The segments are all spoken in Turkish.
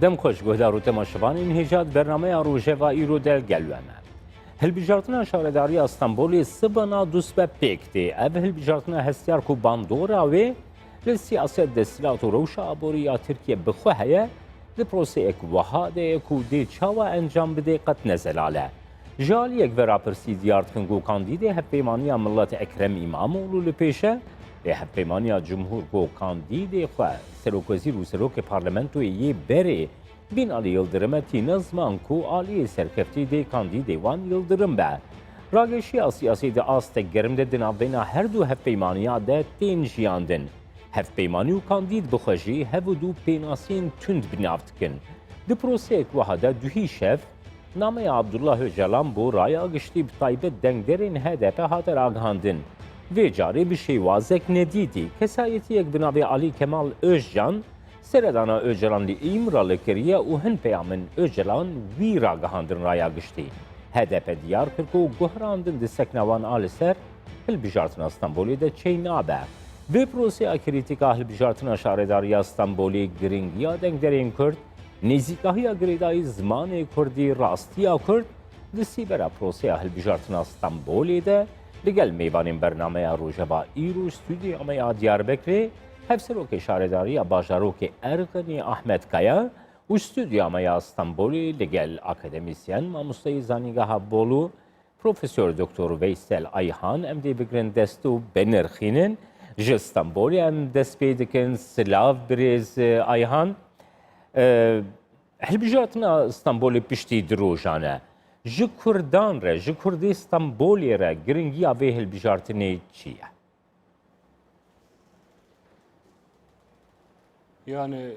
دم خوش گهدار و تماشاوان این هجات برنامه روژه ایرو دل گلوانه. هلبجارتنا شارداری استانبولی سبنا دوست پیکتی. او هلبجارتنا هستیار کو باندورا و لسیاست دستیلات و روش آبوریا ترکیه بخواه لپروسه اک وحاده کو دی چاوا انجام بده قط نزلاله. جال یک ورا پرسی دیارت کنگو کاندیده هفیمانیا ملت اکرم امامولو لپیشه به هفیمانیا جمهور کو کاندیده خواه سروکوزیر و سروک پارلمنتوی یه بره بین آلی یلدرمتی نظمان کو آلی سرکفتی دی کاندیده وان یلدرم به راگشی سیاسی ده آست گرم ده دنابینا هر دو هفیمانیا ده تین جیاندن هفپیمانی و کاندید بخوشی هفو دو پیناسین تند بنافت کن. ده پروسه وحده دوهی شف نامه عبدالله جلان بو رایا گشتی بطایبه دنگدرین هدف هاتر آگهاندن. و جاری به شیوازک ندیدی. کسایتی یک بنابی علی کمال اوججان سردانا اوجلان لی ایمرال کریه و هن پیامن اوجلان وی را گهاندن رایا گشتی. هدف دیار کرکو گهراندن ده سکنوان آل سر هلبجارتن استانبولی ده چی نابه. به پروسه کریتیکا هلبجارتنا شارداری استانبولی گرینگیا دنگدرین کرد نزیکاهی گریدای زمان کردی راستیا کرد دستی برا پروسه هلبجارتنا استانبولی ده لگل میوانین برنامه روژبا ایرو استودیو دیاربکری هفسروک شارداری باجاروک ارغنی احمد کایا و استودیو استانبولی لگل اکادمیسین ماموستای زانیگاه بولو پروفسور دکتر ویسل ایهان ام دی بگرن دستو بنرخینن جستانبولی ام دست پیدکن سلاف بریز ایهان هلبجارتنا استانبولی پشتی دروجانه ji Kurdan re, ji Kurdî Stenbolê re giringiya vê hilbijartinê çi ye? Yani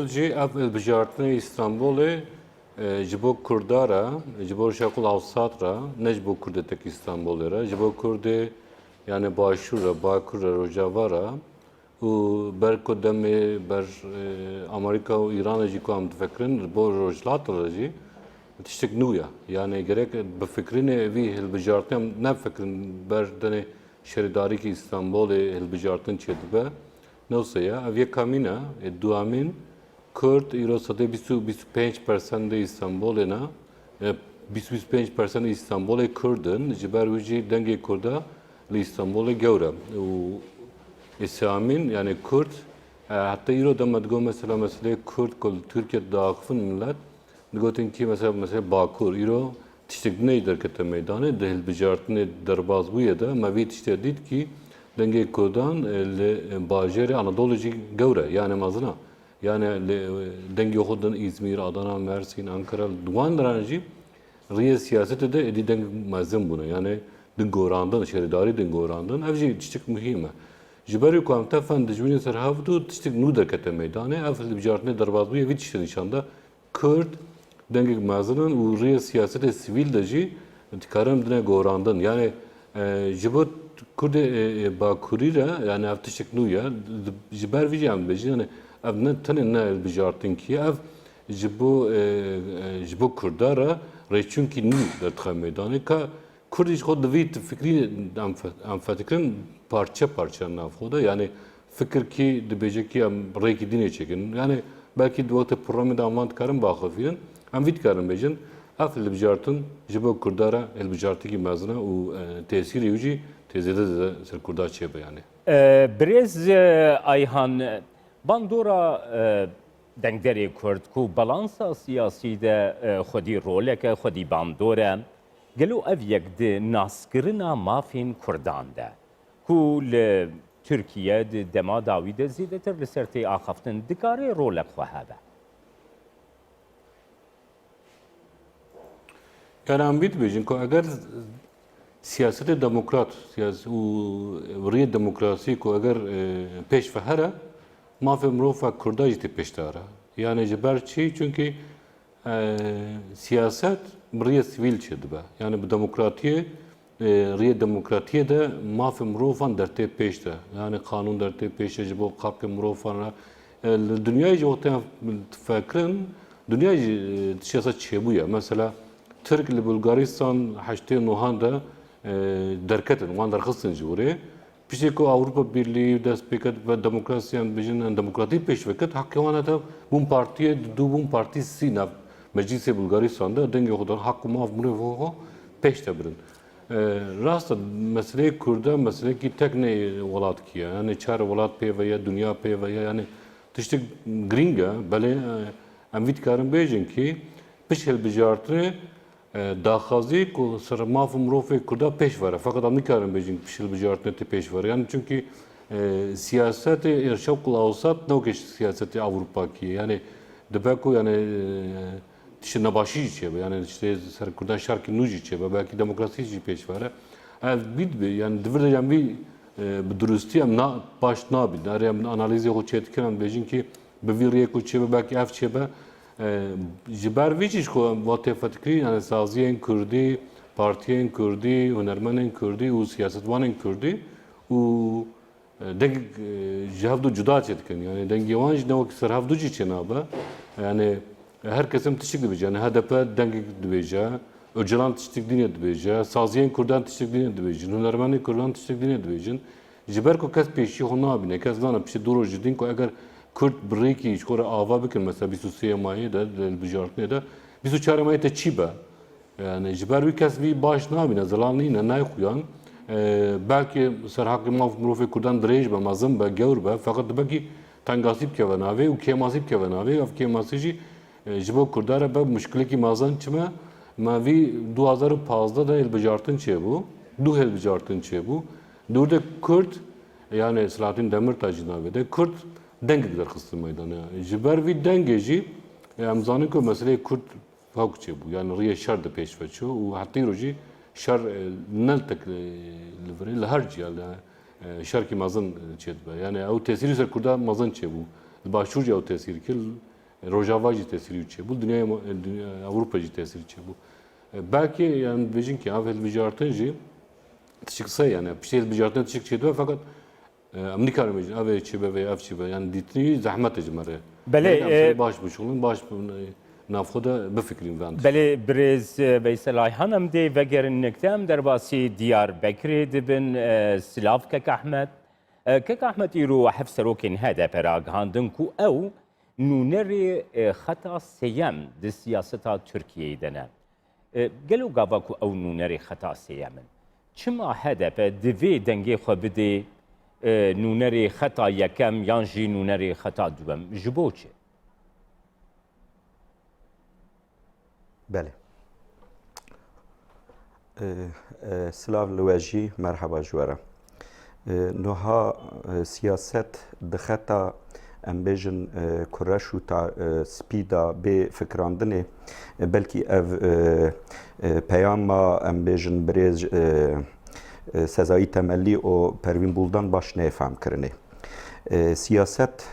ji ev hilbijartinê İstanbulê ji bo Kurdara, ji bo Şakul Hawsat ra, ne ji bo Kurdetek İstanbulê re, ji bo Kurdê yani Başûr re, Bakur re, Rojava ra û ber ku demê ber Amerîka û İranê jî ku em difekrin bo rojhilatê re jî tiştek nû ye. Yani gerek bi fikrînê vî hilbijartin ne fikrin ber denê şeridarîkî İstanbulê hilbijartin çê dibe newse ye. Ev yek kamîn e duamîn Kurd îro sedê 25% İstanbulê ne 25% İstanbulê Kurdin ji ber wî jî dengê Kurda li İstanbulê gewre û İslamîn yani Kurd hatta îro dema digo mesela Kurd ku Türkiye daaxivin millet digotin ki mesela Bakur îro tiştek ney derkete meydanê de hilbijartinê derbas bûye de me vî tiştê dît ki dengê Kurdan li bajarê Anadolu jî gewre yani mezina yani dengê xwe din İzmir, Adana, Mersin, Ankara wan diran jî rêya siyasetê de êdî deng mezin bûne yani din gorandin şerîdarî din gorandin ev jî tiştek muhîm e. Ji berî ku em tefan dijminên ser hevdû tiştek nû derkete meydanê ev hilbijartinê derbas bûye vî tiştê nîşanda Kurd dengek mezinin û rêya siyasetê sivîl de jî dikarin dine gorandin yani ji bo Kurdê Bakurî re yani ev tiştek nû ye ji ber vî jî em bêjin yani ev ne tenê ne hilbijartinkî ev ji bo Kurda re rêçûnkî nû derdixe meydanê ka Kurdî ji xwe divî fikrî em fetikirin parça parça nav xwe de yani fikirkî dibêje ki em rêkî dînê çekin yani belkî di wextê programê de em van dikarin baxivînin em vî dikarin bêjin ev hilbijartin ji bo Kurda re hilbijartikî mezin e û tesîrê wî jî tê zêde ser Kurda çêbe yani. Birêz Ayhan bandora dengderê Kurd ku balansa siyasî de xwedî roleke xwedî bandore gelo ev yek di naskirina mafên Kurdan de ku li Türkiye di dema dawî de zêdetir li ser tê axaftin dikarê rolek xwe hebe. Yani em vî dibêjin ku eger siyasetê demokrat û rêya demokrasî ku eger pêş ve here mafê mirova Kurda jî tê pêşdar e. Yani ji ber çi çünkü siyaset bi rêya sivîl çê dibe. Yani bi demokratiyê rêya demokratiyê de mafê mirovan dertê pêş de. Yani kanûn dertê pêş de ji bo xelkê mirovan re li dünyayê jî wextê fekirin dünya jî siyaset çêbûye. Mesela Türk li Bulgaristan heştê nohan de derketin wan derxistin ji orê pişe ku Avrupa Birliği dest peket ve demokrasiyan bijin demokratik peşveket hakkıvana da bun partiye bun partisi nav Meclisi Bulgaristan'da denge kadar hakkı mav mrevo peşte birin. Rasta mesele Kürda mesele ki tek ne velat ki yani çar velat pe veya dünya pe veya yani tiştik gringa bale emvit karın bejin ki pişel bijartı daxazi ku sermaf mrofe Kürda peş var. Fakat amnikarın bejin pişel bijartı te peş var. Yani çünkü siyaseti irşak kulavsat ne ki siyaseti Avrupa ki yani debeku yani işte nabaşi içe yani işte Kürdan şarkı nuj içe belki demokrasi içe peş var. Ev bid yani devir yani bir dürüstü hem na baş na bil. Arayam analizi o çetkiran bejin ki beviriye ku çe belki ev çe jiber viç ko vate fatkri yani saziyen Kürdi, partiyen Kürdi, hunermenen Kürdi, u siyasetvanen Kürdi u deng javdu cuda çetkin yani dengevanj ne o ki serhavdu içe naba yani herkesin tişik dibece yani HDP dengek dibece, Öcalan tişik dine dibece, Saziyen Kürdan tişik dine dibece, Hunermeni Kürdan tişik dine dibece. Jiber ko kes peşi hona abine, kes dana pişi duru jidin ko eğer Kürt breki hiç kore ava bikin mesela bir susiye maye da bijartne da bir su çare maye te çiba. Yani jiber bir kes bir baş ne abine zalanlı ne kuyan. Belki serhakı maf murofe Kürdan drej be mazım be gevr be fakat belki tangasip kevenave u kemasip kevenave av kemasici Jibo Kurdara be müşkili ki mazan çime mavi 2015'da da elbijartın çe bu. Du elbijartın çe bu. Durda Kürt yani Selahattin Demirtaş navede Kürt denge gider kıstı meydana. Jiber vi dengeci amzanın ko mesele Kürt fak çe bu. Yani riye şer de peşveço u hatta roji şer nel tek livre leharci yani şer ki mazan çe be. Yani o tesiri ser Kurda mazan çe bu. Başvurca o tesiri ki Rojavacı tesiri içe bu dünya Avrupacı tesiri içe bu belki yani diyecek ki avvel bijartıncı çıksa yani bir şey bijartına çıkçıydı fakat Amerika meclis avvel çibe ve avçibe yani ditni zahmet ecmare bele baş bu şunun baş nafıda bir fikrim ben bele brez Veysel Ayhanım de vegerin nektem derbasi Diyarbakır dibin Silav Kek Ahmet Kek Ahmet iru hef serokin hede peraghandın ku ev نونری خطا سیم د سیاست ترکیه دنه گلو گاوا کو او نونری خطا سیمن چما هدف دوی دنگی خو بده نونری خطا یکم یانجی نونری خطا دوم جبوچه بله سلاف لواجی مرحبا جوارا نوها سیاست دخطا ام بیژن کرش و تا سپیدا به فکراندنه بلکی اف پیام ما ام بیژن بریز سزایی تملی و پروین بولدان باش نفهم کرنه سیاست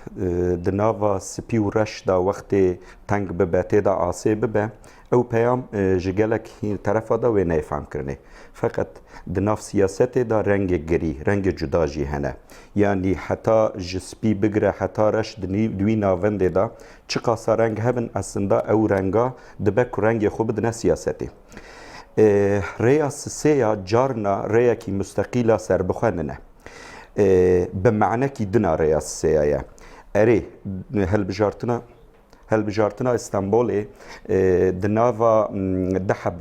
دناوا سپی و رش دا وقت تنگ ببه تیدا آسه ببه او پیام جگلک طرف دا و نفهم کرنه فقط دناف سیاست دا رنگ گری رنگ جدا جی هنه یعنی حتی جسپی بگره حتی رش دوی ناونده دا چه قاسا رنگ هبن اصلا او رنگا دبک رنگ خوب دنه سیاستی ریا سیا جارنا ریا کی مستقیلا سر بخواننه بمعنى كي دنا رياس سيايا اري هل بجارتنا اسطنبولي دناوا دحب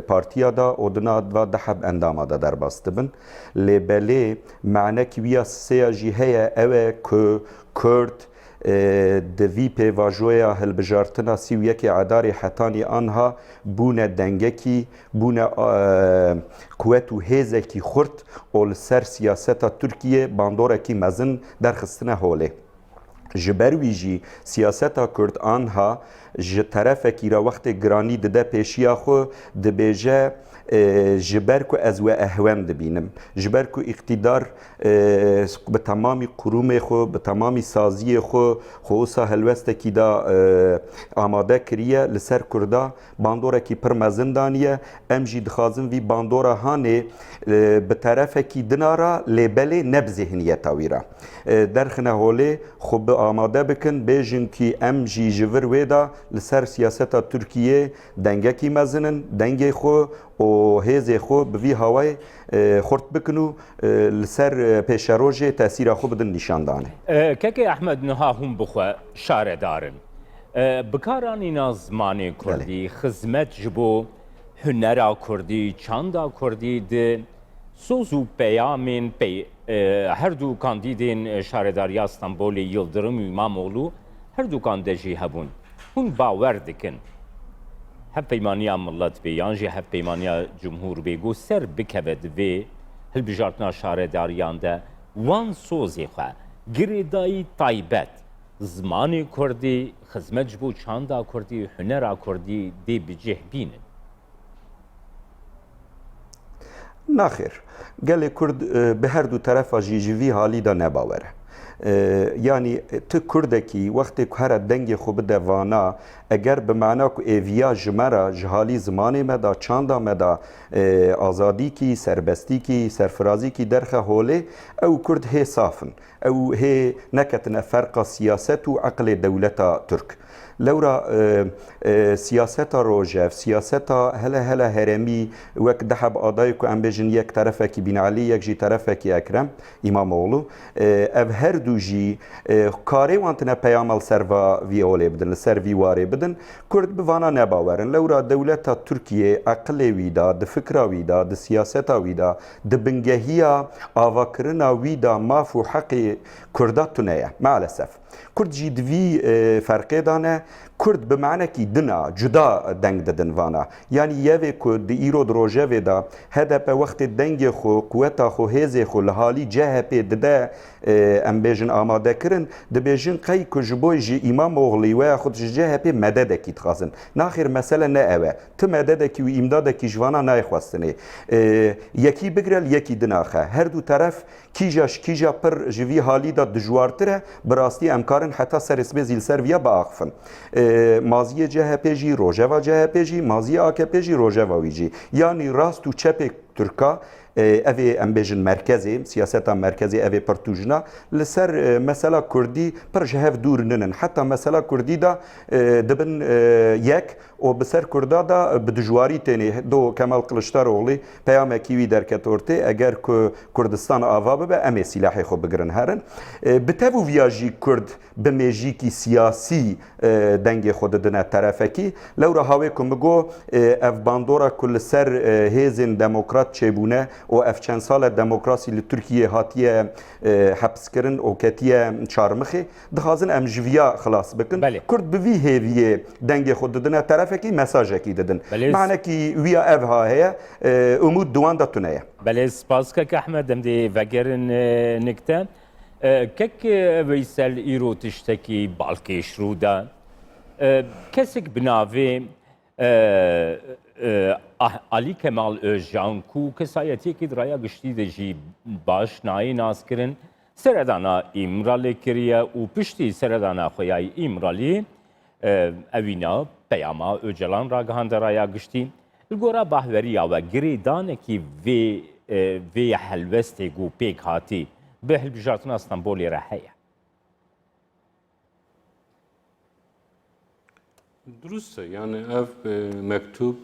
بارتيا دا او دناوا دحب انداما دا در باستبن لبالي معنى كي ويا سيا جي هيا اوه كورد دوی پیواجویا هلبجارتنا سیویه که عداری حتانی آنها بونه دنگکی بونه قوت و هیزه کی خورد اول سر سیاست ترکیه باندوره کی مزن در خستنه هوله جبرویجی سیاست کرد آنها ج طرف کی را وقت گرانی دده پیشیا خو دبیجه جبر کو از و اهوان دبینم جبر کو اقتدار به تمامی قروم خو به تمامی سازی خو خوسا هلوست کی دا آماده کریه لسر کردا باندورا کی پر مزندانیه ام جی دخازم وی باندورا هانه به طرف کی دنارا لبل نب ذهنیت اویرا درخنه هوله خوب آماده بکن بیجن کی ام جی جور ودا لسر سیاست ترکیه دنگه کی مزنن دنگه خو و هێزê xwe bi vî hawayê xurt bikin û li ser pêşerojê tesîra xwe bidin nîşandanê. کەکە ئەحمەد نها هەم بخوا شارەدارن بکارانîna zimanê Kurdî xizmet ji bo hunera Kurdî çanda Kurdî di soz û peyamên her du kandîdên şaredariya Stenbolê Yıldırım û İmamoğlu her dukan de jî hebûn hûn bawer dikin hevpeymaniya millet bê yan jî hevpeymaniya cumhur bê got ser bikeve divê hilbijartina şaredariyan de wan sozê xwe girêdayî taybet zimanê Kurdî xizmet ji bo çanda Kurdî hunera Kurdî dê bicih bînin. Naxêr, gelê Kurd bi her du terefa jî ji vî halî da nebawere. Yani tu Kurdekî wextê ku here dengê xwe bide vana eger bi mena ku êviya ji me re ji halî zimanê me da çanda me da azadîkî, serbestîkî, serfirazîkî derxe holê ew Kurd hê safin. Ew hê neketine ferqa siyaset û eqlê dewleta Türk. Lewra siyaseta rojev, siyaseta hele heremî wek diheb adayê ku em bêjin yek terefekî Bin Alî, yek jî terefekî Ekrem İmamoğlu, ev her du jî karê wan tune peyama li ser vî olê bidin, li ser vî warê bidin, Kurd bi vana nebawerin. Lewra dewleta Tirkiye eqilê wî da, di fikra wî da, di siyaseta wî da, di bingehiya avakirina wî da maf û heqê Kurda tune ye maalesef. Kurd jî di vî ferqê da ne Kurd bi menekî dina cuda deng didin vana. Yani yevê ku di îro di rojevê da HDP wextê dengê xwe, quweta xwe, hêzê xwe li halî CHP dide em bêjin amadekirin, dibêjin qey ku ji bo jî İmamoğlu weya xwe ji CHP mededekî dixwazin. Naxêr mesele ne ew e. Ti mededekî û îmdadekî ji vana nayxwastinê. Yekî bigirel, yekî dinaxe. Her du teref kîja pir ji vî halî da dijwartir e, bi rastî em karin heta serê sibê zîl ser viya biaxivin. Maziyê CHP jî, rojeva CHP jî, maziyê AKP jî, rojeva wî jî. Yani rast û çepê Türka evê em bêjin merkezê, siyaseta merkezê evê pir tûjina li ser mesela Kurdî pir ji hev dûr ninin. Heta mesela Kurdî da dibin yek û bi ser Kurda da bi dijwarî tenê do Kemal Kılıçdaroğlu peyamekî wî derket ortê eger ku Kurdistan ava bibe em ê silahê xwe bigirin herin. Bi tev û viya jî Kurd bi mêjîkî siyasî dengê xwe didine terefekî. Lewra hawê ku min got ev bandora ku li ser hêzên demokrat çêbûne û ev çend sala demokrasî li Tirkiye hatiye hepskirin û ketiye çarmixê dixwazin em ji viya xilas bikin. Kurd bi vî hêviyê dengê xwe didine terefekî mesajekî didin. Manekî viya ev ha heye umûd diwan da tune ye. Belê spas kek Ehmed em dê vegerin nikte. Kek Veysel îro tiştekî balkêşrû da kesek bi navê Ali Kemal Özcan ku kesayetiyekî di raya giştî de jî baş nayê naskirin seredana îmralê kiriye û piştî seredana xwe ya îmralî evîna peyama Öcalan ragihande raya giştî. Li gora bahweriya ve girêdanekî vê helwestê got pêk hatî bi hilbijartina Stenbolê re heye. Durust yani ev mektup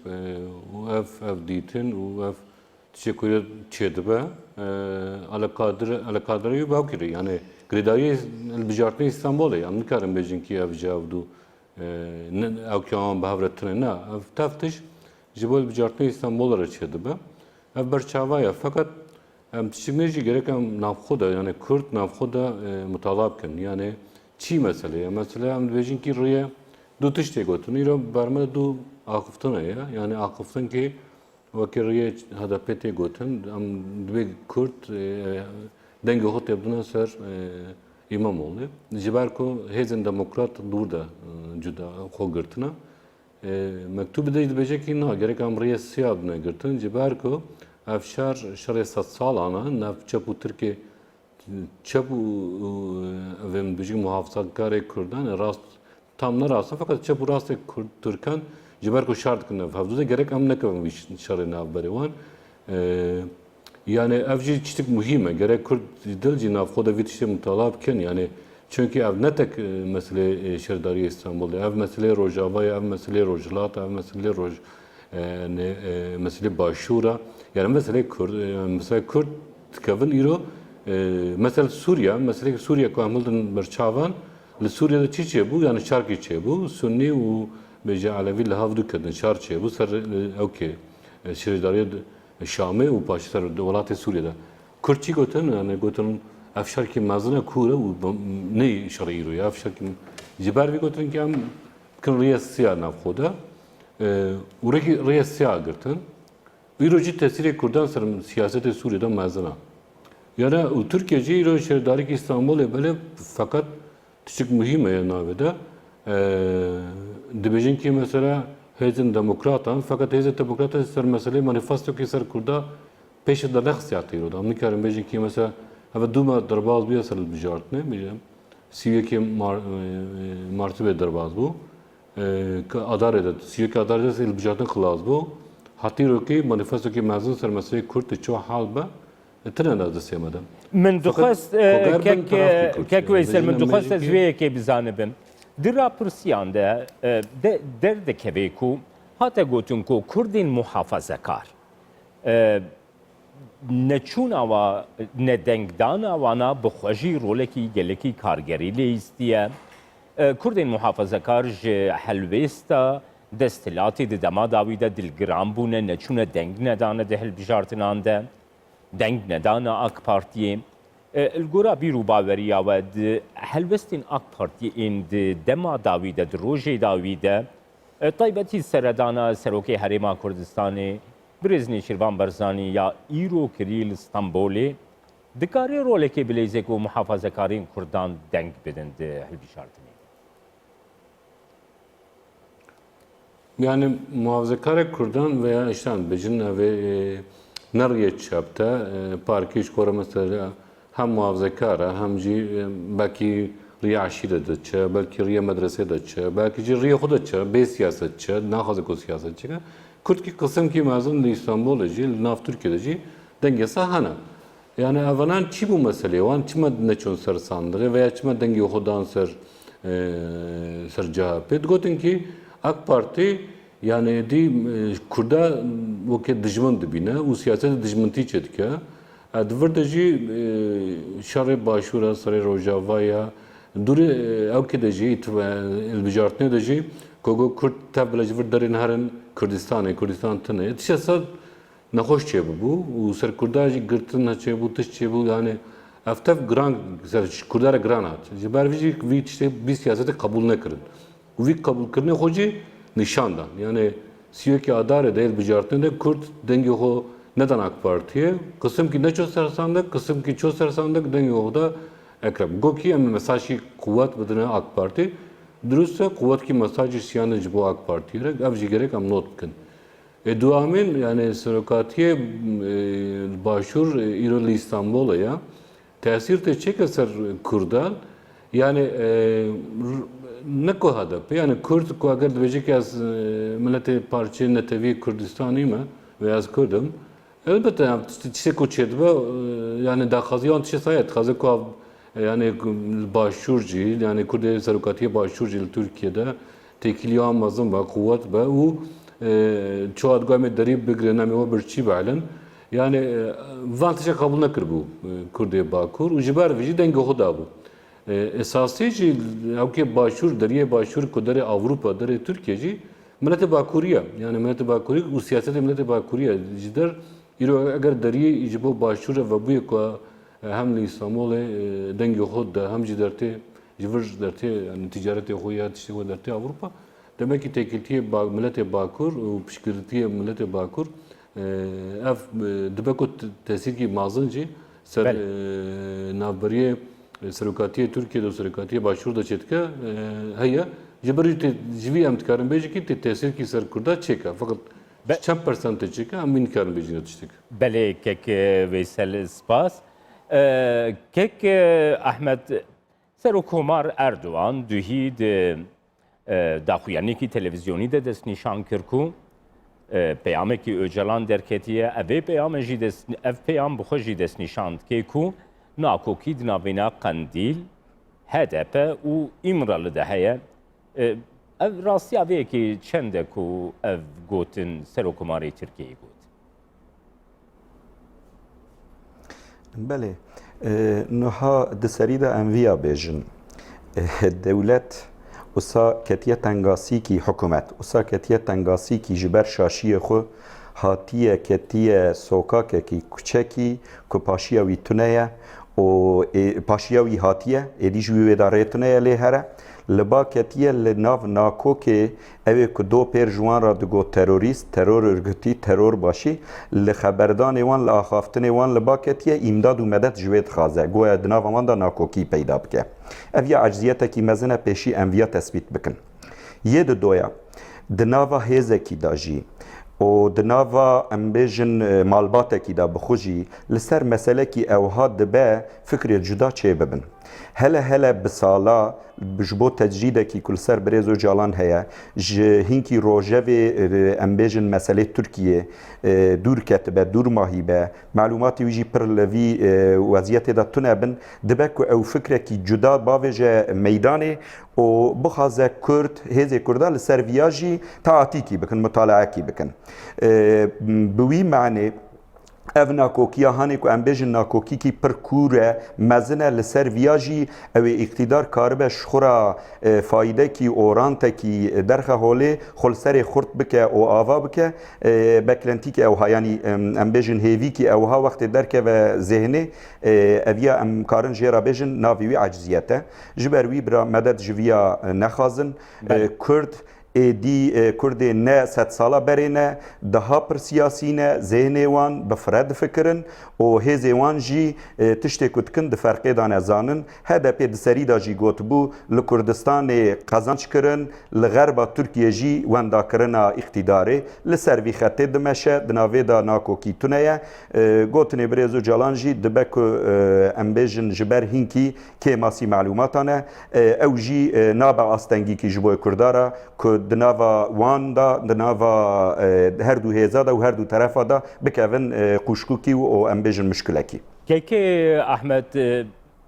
û ev dîtin û ev tişekûrê çêdibe alaqadirî bawkirî yani girêdayî hilbijartina Stenbolê yani nikarin bêjin ki ev ji ev dû ew kiyan bihevretine ne ev teftiş ji bo hilbijartina Stenbolê re çêdibe ev berçava ye fakat em tiştekî jî gerek em navxwe de yani Kurd navxwe de mutala bikin yani çî meseleye mesela em dibêjin ki rêye du tiştê gotin îro berme du aqiftin ye yani aqiftin ki wekî rêyê HDP tê gotin em divê Kurd dengê xwe tê bidine ser İmamoğlu ji ber ku hêzên demokrat dûr de cuda xwe girtine mektûbê de dibêje kî na gerek em rêyê siya bine girtin ji ber ku ev şerê sed salan e nev çep û Tirkiye çep û evên bijî muhafazakarê Kurdan rast tam ne rast fakat çep û rastê Türkan ji ber ku şer dikin ev hevdû gerek em nekevin wî şerê navberê wan yani ev jî tiştek muhîm e gerek Kurd dil jî navxwe de vî tiştê mutala bikin yani çünkü ev ne tek meselê şerdariyê Stenbolê ev meselê Rojavayê ev meselê Rojhilat ev meselê mesele başura yani mesele Kürt tkavin iro mesela Suriye mesela Suriye kamildin berçavan li Suriye'de çiçeği bu yani şarkı çiçeği bu Sunni ve beja Alevi li havdu kadın şarkı çiçeği bu ser okey şeridariye Şam'e ve başlar devlet Suriye'de Kürtçi goten yani goten afşar ki mazına kura ve ne şarkı iro ya afşar ki jiber vi goten ki am kan riyasiya nafkoda ureki riyasiya girtin İroji tesiri Kürdan sarım siyasete Suriye'de mazına. Yani Türkiye'ci İro şeridari ki İstanbul'e böyle fakat küçük mühim navede dibejin ki mesela hezin demokratan fakat hezin demokrata ser mesele manifesto ki ser Kürda peşe de siyaseti İro'da. Amnikarim bejin ki mesela hava duma darbaz bir asıl bijart ne bileyim. Siye ki martı darbaz bu. Adalet, siye ki adalet il bijartın kılaz bu. Hatiro ki manifesto ki mezun ser mesele Kürt çoğu halba تنها هذا السيما من دخست كك ويسل من دخست زويه كي بزانبم درا پرسیان ده درد کبیکو هاتا گوتون کو کردین محافظه کار نچون آوا ندنگدان آوانا بخوشی رولکی گلکی کارگری لیستیه کردین محافظه کار حلویستا دستلاتی ده دما داویده دلگرام بونه نچون دنگ ندانه ده هل بجارتنان ده دنگ ندانا AK Parti'ye الگورا بیرو باوریا و هلوستین AK Parti'ye دما داویده دروژه داویده طیبتی سردانا سروکی هریما کردستانی برزنی شیروان برزانی یا ایرو کریل استانبولی دکاری روله که بلیزه که محافظه کارین کردان دنگ بدن ده هلبی شارتنی Yani muhafazakar Kürdan veya işte bejin ve نرجع شابته پارکیش کورم مثلا هم موافقه هم جی باقی ریا عشیره دچه بلکه ریا مدرسه دچه باقی جی ریا خود دچه به سیاست چه نخواهد کو سیاست چه کرد کی قسم کی مازن İstanbul جی ناف Türkiye'de جی denge sahana yani avanan çi bu mesele wan çima ne çon ser sandığı veya çima denge xodan ser CHP gotin ki AK Parti yani di Kurda bu ke dijman dibine u siyaset dijmanti çetke adverdeci şarı başvura sarı rojavaya duri evkedeci ilbijartne deci kogo Kürt tabeleci verdarin harin Kürdistan tane tişasad nahoş çe bu u ser Kurdacı gırtın haçe bu tış çe bu yani aftaf gran ser Kurdara granat jibervici vi işte bir siyaseti kabul ne kırın vi kabul kırne hoci nişandan yani siyaki adalet değil bijartında Kürt denge ho neden AK Parti'ye kısım ki ne çok sersandık kısım ki çok sersandık denge ho da ekrem goki ama mesajı kuvvet bedene AK Parti dürüstse kuvvet ki mesajı siyanıcı bu AK Parti'ye avcı gerek am not kın duamin yani sürükatiye başvur İroli İstanbul'a ya tesir te çek eser Kürdan yani ne ko hadap yani Kürt ko agar diyecek ki az milleti parçayı netevi Kürdistan'ı mı veya az Kürdüm elbette tişe ko çedbe yani da kazıyan tişe sayet kazı ko yani başvurcu yani Kürt serukatiye başvurcu Türkiye'de tekili amazın ve kuvvet ve o çoğu adgame darib begrena o bir çi balen yani vantişe kabul nakır bu Kürdiye Bakur ucibar vici denge hoda bu esasıcı avke başvur deriye başvur kodere Avrupa dere Türkiye'ci millete bakuriya yani millete bakuri u siyasete millete bakuriya cidder iro agar deriye icibo başvur ve bu ko hem İstanbul'e denge hoda hem ciderte jivr derte yani ticarete hoya tişte derte Avrupa demek ki tekiltiye millete bakur u pişkirtiye millete bakur ev dibeko tesir ki mazınci ser navbariye serukatiye Türkiye'de o serukatiye başvuru da çetke heye jibri jivi am tkarım beji ki tesir ki ser kurda çeka fakat çam persante çeka am min karım beji netiştik بله کک ویسل سپاس کک احمد سروکومار اردوان دوهید داخویانی کی تلویزیونی ده دست نشان کرکو پیامه کی öcalan derketiye ev پیامه جی دست ev پیام بخوجی دست نشان کیکو ناکوکی دنابینا قندیل HDP و İmralı da heye ev rastiya vêyekî çend e ku ev gotin Serokkomarê Tirkiyeyê got? بله نها دسری دا انویا بیجن دولت وسا کتیه تنگاسی کی حکومت وسا کتیه تنگاسی کی جبر شاشی خو هاتیه کتیه سوکاک کی کوچکی کو پاشیاوی تونه و پاشیاوی هاتیه ایدی جوی داره تونه لی هره لبا کتیه لناو ناکو که اوه که دو پیر جوان را دگو تروریست ترور ارگتی ترور باشی لخبردان وان لآخافتن وان لبا کتیه امداد و مدد جوید خازه گویا دناو وان دا ناکوکی پیدا بکه اویا عجزیت کی مزنه پیشی انویا تثبیت بکن یه دو دویا دناوا هیزه کی داجی و دناوا امبیجن مالباته کی دا بخوجی لسر مسئله کی اوها دبه فکر جدا چه ببن هلا بسالا بجبو تجريده كي كل سر بريزو جالان هيا هينكي روجافي امبيجن مسألة تركيا دور كاتبة دور ماهيبة معلوماتي ويجي بر لفي وزياتي دا تنابن دبكو او فكرة كي جدا باوجه ميداني و بخازه كرد هزي كردا لسر فياجي تعاتيكي بكن مطالعاكي بكن بوي معنى ev nakokiya hanê ku em bêjin nakokîkî pir kûr e mezin e li ser viya ew ê îktidar karibe ji xwe ra fayidekî orantekî derxe holê xulserê xurt bike û ava bike beklentîkî ew ha yanî em bêjin hêvîkî ew ha wextê derkeve zêhnê eviya em karin jê ra bêjin navê wî eciziyet e ji ber wî bira meded ji viya nexazin Kurd دی کردی نه 100 ساله برینه daha پر سیاسینه ذهن وان بفرد فکرن و هزی وان جی تشتی کتکن د فرقی دانه زانن هدف دسری دا جی گوت بو لکردستان قزانچ کرن لغرب ترکیه جی وندا کرنا اقتداره لسروی خطه دمشه دناوی دا ناکو کی تونه گوتنی بریزو جالان جی دبک امبیجن جبر هینکی که ماسی معلوماتانه او جی نابع آستنگی کی جبوی کردارا که دناوا وان دا دناوا هر دو هزا دا و هر دو طرفا دا بکوین قوشکوکی و امبیجن مشکلکی که احمد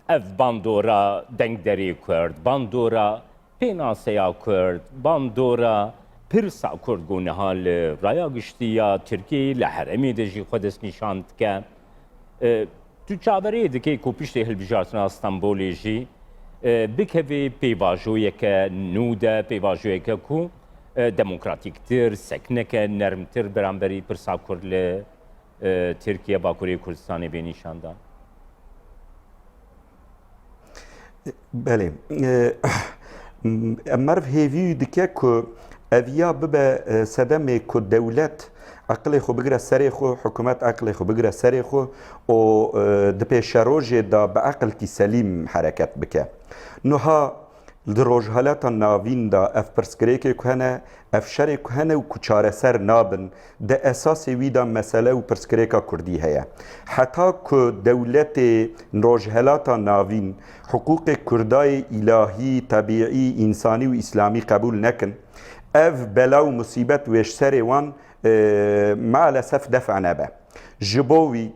ev bandora dengderî Kurd, bandora pênaseya Kurd, bandora pirsa Kurd gonîha li raya giştiya Tirkiyeyê li heremê de jî xwe dest nîşan dike. Tu çaverê dikê ku piştê hilbijartina Stenbolê jî bikevê pêvajoyeke nû de pêvajoyeke ku demokratîktir, sekneke nermtir beramberî pirsa Kurd li Tirkiye Bakurê Kurdistanê bê nîşandan. بله مرف هیوی دکه که اویا ببه سدمه که دولت عقل خو بگره سری خو حکومت عقل خو بگره سری خو و دپی شروج دا به عقل کی سلیم حرکت بکه نوها دروج حالات ناوین دا اف پرسکریک کنه اف شری کنه و کوچاره سر نابن ده اساس وی دا مسئله و پرسکریکا کردی هيا حتی که دولت دروج حالات ناوین حقوق کردای الهی طبیعی انسانی و اسلامی قبول نکن اف بلا و مصیبت وش سر وان مالسف دفع نبه جبوی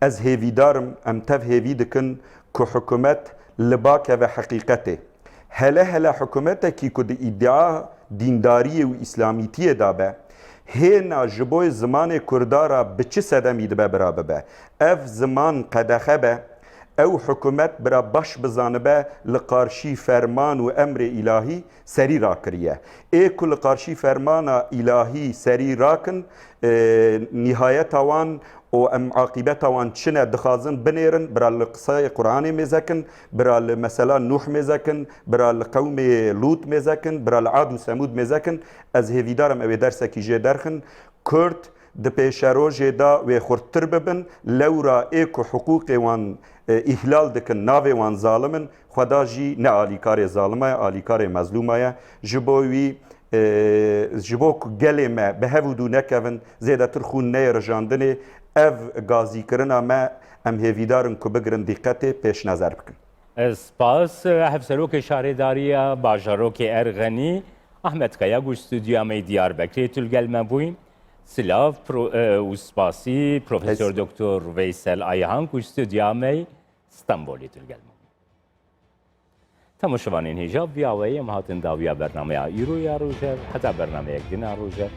از هیوی دارم ام تف هیوی دکن که حکومت لباکه و حقیقته هلا حکومتکی که ادعا دینداری و اسلامیتی دابه هینا جبوی زمان کردارا به چه صدمی دبه برابه به اف زمان قدخه به او حکومت برا باش بزانه به لقارشی فرمان و امر الهی سری را کریه ای کل قارشی فرمان الهی سری راکن نهایت وان و ام عاقبت وان چنه دخازن بنیرن برا لقصای قرآن میزکن برا مثلا نوح میزکن برا لقوم لوط میزکن برا لعاد و سمود میزکن از هیویدارم اوی درسه کی جه درخن کرد د پیشروج دا و خورتر ببن لورا ایکو حقوق وان احلال دکن ناوی وان ظالمن خدا جی نه آلیکار ظالمه آلیکار مظلومه جبوی جبو گلی ما به هفودو نکون زیده ترخون نه رجاندنه اف گازی کرنا ما ام هیویدارن که بگرن دقته پیش نظر بکن سپاس هفسروک شارداریه باجاروک ارغنی احمد کیا گوش استودیو می دیار بکری تلگل مبوین سلاف و سپاسی پروفسور دکتر ویسل آیهان گوش استودیو می استانبولی تلگل مبوین تماشاوانین هیجاب ویاوی مهاتن داویا برنامه ایرو یا روژر حتی برنامه یک دین روژر